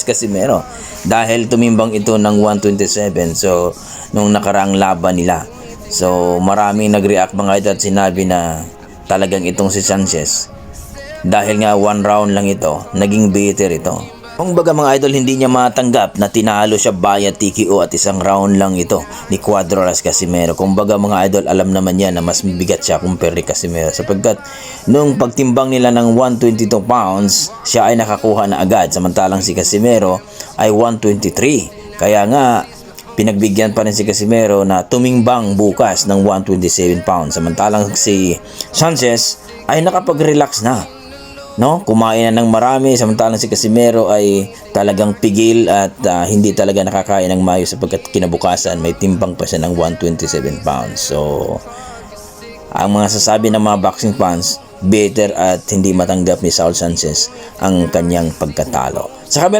Casimero dahil tumimbang ito ng 127 so nung nakaraang laban nila. So maraming nag-react mga idol at sinabi na talagang itong si Sanchez dahil nga 1 round lang ito, naging bitter ito. Kung baga mga idol, hindi niya matanggap na tinalo siya via TKO at 1 round lang ito ni Cuadras Casimero. Kung baga mga idol, alam naman yan na mas mabigat siya kumpara kay Casimero sapagkat nung pagtimbang nila ng 122 pounds, siya ay nakakuha na agad samantalang si Casimero ay 123. Kaya nga, pinagbigyan pa rin si Casimero na tumingbang bukas ng 127 pounds samantalang si Sanchez ay nakapag-relax na. No, kumain na ng marami samantalang si Casimero ay talagang pigil at hindi talaga nakakain ng maayos sapagkat kinabukasan may timbang pa siya ng 127 pounds. So ang mga sasabi ng mga boxing fans, bitter at hindi matanggap ni Saul Sanchez ang kanyang pagkatalo. Sa kabila